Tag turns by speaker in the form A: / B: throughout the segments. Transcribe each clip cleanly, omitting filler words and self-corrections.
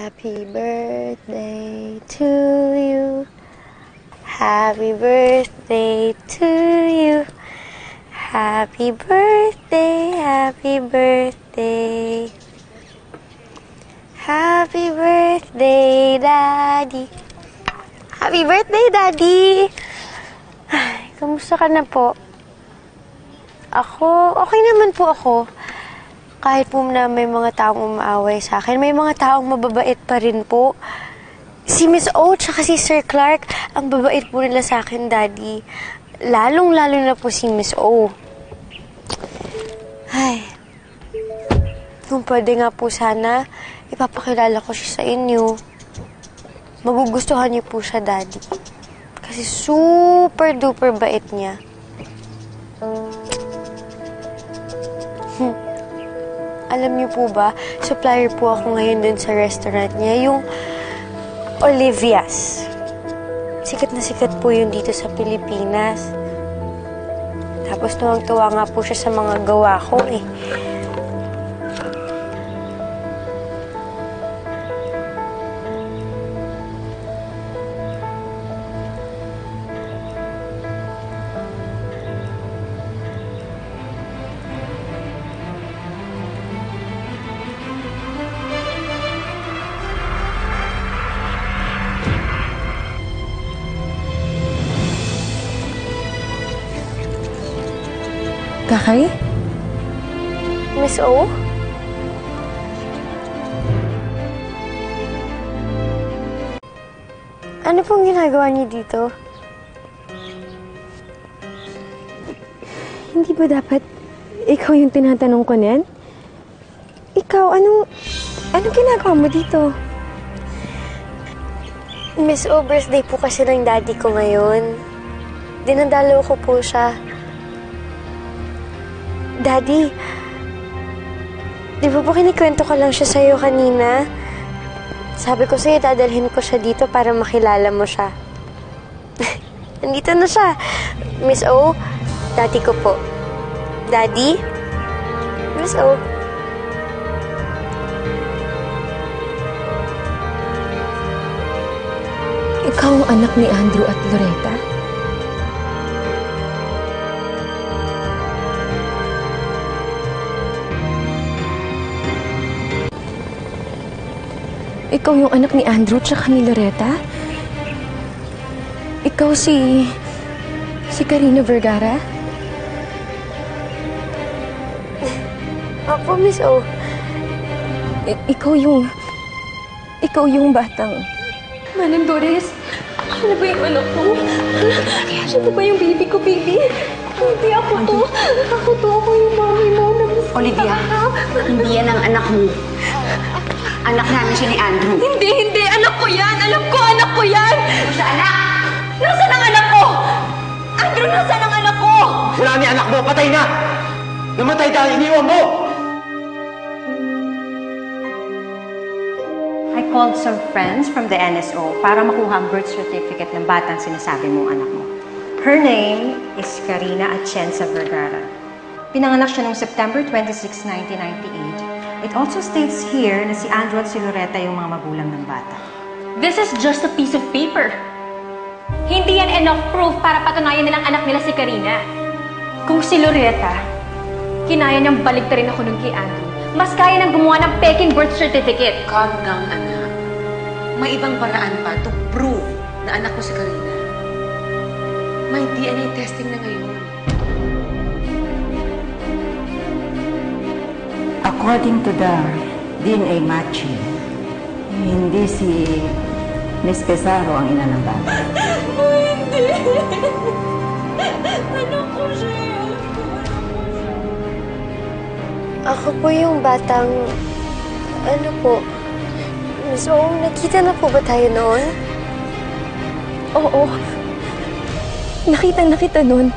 A: Happy birthday to you. Happy birthday to you. Happy birthday, happy birthday. Happy birthday, Daddy. Happy birthday, Daddy. Ay, kamusta ka na po? Ako, okay naman po ako. Kahit po na may mga taong umaaway sa akin, may mga taong mababait pa rin po. Si Miss O tsaka si Sir Clark, ang babait po nila sa akin, Daddy. Lalong-lalo na po si Miss O. Ay, kung pwede nga po sana, ipapakilala ko siya sa inyo. Magugustuhan niyo po siya, Daddy. Kasi super-duper bait niya. Alam niyo po ba, supplier po ako ngayon dun sa restaurant niya, yung Olivia's. Sikat na sikat po yun dito sa Pilipinas. Tapos tuwang-tuwa nga po siya sa mga gawa ko eh.
B: Kakay?
A: Miss O? Ano pong ginagawa niyo dito?
B: Hindi ba dapat ikaw yung tinatanong ko niyan? Ikaw, anong ginagawa mo dito?
A: Miss O, birthday po kasi ng daddy ko ngayon. Dinadalaw ko po siya. Daddy, di ba po kinikwento ko lang siya sa'yo kanina? Sabi ko sa'yo, dadalhin ko siya dito para makilala mo siya. Nandito na siya. Miss O, daddy ko po. Daddy? Miss O?
B: Ikaw ang anak ni Andrew at Loretta? Ikaw yung anak ni Andrew tsaka ni Loretta? Ikaw si Karina Vergara?
A: Opo, Miss O.
B: Ikaw yung batang... Manang Doris, ano ba yung anak ko? Ano ba yung baby ko, baby? Hindi ako to. Ako yung mami mo.
C: Olivia, hindi yan ang anak mo. Anak namin siya ni Andrew.
B: Hindi. Anak ko yan. Alam ko, anak ko yan.
C: Sa anak!
B: Nasaan ang anak ko? Andrew, nasaan ang anak ko?
D: Wala ni anak mo, patay na! Namatay dahil iniwan mo!
C: I called some friends from the NSO para makuha ang birth certificate ng batang sinasabi mong anak mo. Her name is Karina Atienza Vergara. Pinanganak siya noong September 26, 1998. It also states here na si Andrew at si Loretta yung mga magulang ng bata.
E: This is just a piece of paper. Hindi yan enough proof para patunayan nilang anak nila si Karina. Kung si Loretta, kinaya niyang baligtarin ako nun kay Andrew, mas kaya nang gumawa ng peking birth certificate.
F: Calm down, anak. May ibang paraan pa to prove na anak ko si Karina. May DNA testing na ngayon.
G: According to the DNA matching, hindi si Miss Pesaro ang ina ng bata.
B: Hindi. Anak ko siya.
A: Ako po yung batang... Ano po? Miss O, nakita na po ba tayo noon?
B: Oo. Nakita nun.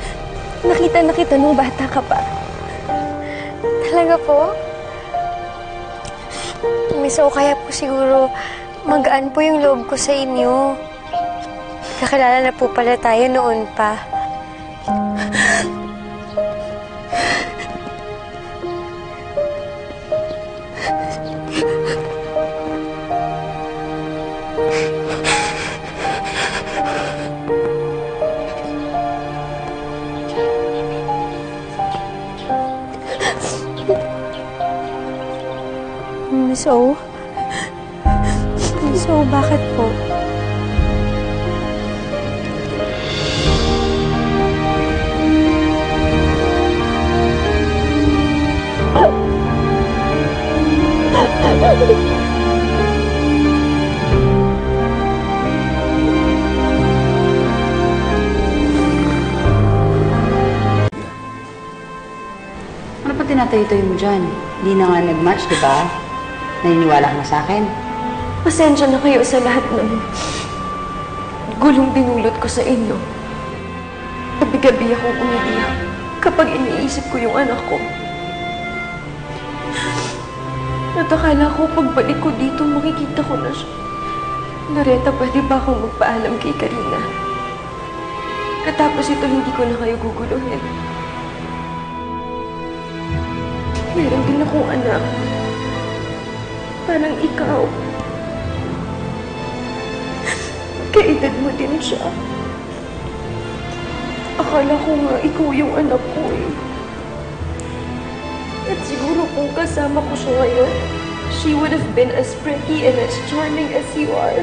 B: Nakita nung bata ka pa.
A: Talaga po? Miss O, kaya po siguro magaan po yung loob ko sa inyo. Kakilala na po pala tayo noon pa. O? Miss O, bakit po?
G: Ano pa tinatay-tay mo dyan? Hindi na nga nag-match, di ba? Naniniwala ka na sa akin?
B: Pasensya na kayo sa lahat ng gulong dinulot ko sa inyo. Gabi-gabi akong umiiyak kapag iniisip ko yung anak ko. At akala ko pagbalik ko dito, makikita ko na siya. Loretta, pwede ba akong magpaalam kay Karina? Katapos ito, hindi ko na kayo guguluhin. Meron din akong anak. Parang ikaw. Kaedad mo din siya. Akala ko nga ikaw yung anak ko eh. At siguro kung kasama ko siya ngayon, she would have been as pretty and as charming as you are.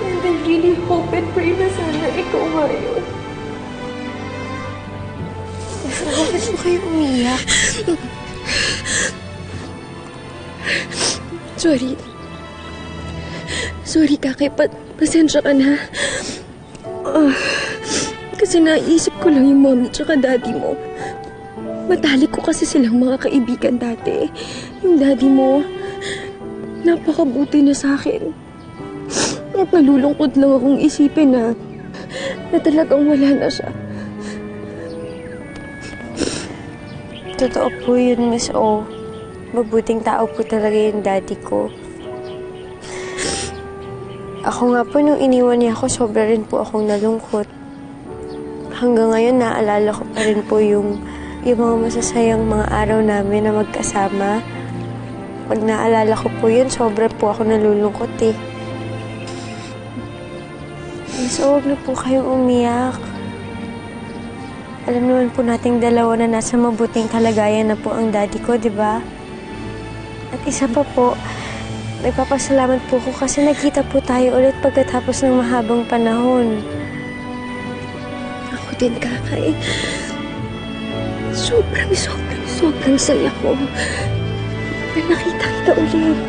B: And I really hope and pray na sana ikaw nga yun.
A: Bakit mo kayo umiyak?
B: Sorry. Sorry, Kakay. Pasensya ka na. Kasi naisip ko lang yung mommy tsaka daddy mo. Matalik ko kasi silang mga kaibigan dati. Yung daddy mo, napakabuti na sa akin. At nalulungkot lang akong isipin na talagang wala na siya.
A: Totoo po yun, Miss O. Mabuting tao po talaga yung daddy ko. Ako nga po, nung iniwan niya ako, sobra rin po akong nalungkot. Hanggang ngayon, naalala ko pa rin po yung mga masasayang mga araw namin na magkasama. Pag naalala ko po yun, sobra po ako nalulungkot eh. So, huwag na po kayong umiyak. Alam naman po nating dalawa na nasa mabuting kalagayan na po ang daddy ko, di ba? At isa pa po, nagpapasalamat po ko kasi nakita po tayo ulit pagkatapos ng mahabang panahon.
B: Ako din, Kakay. Sobrang saya ko na nakita kita ulit.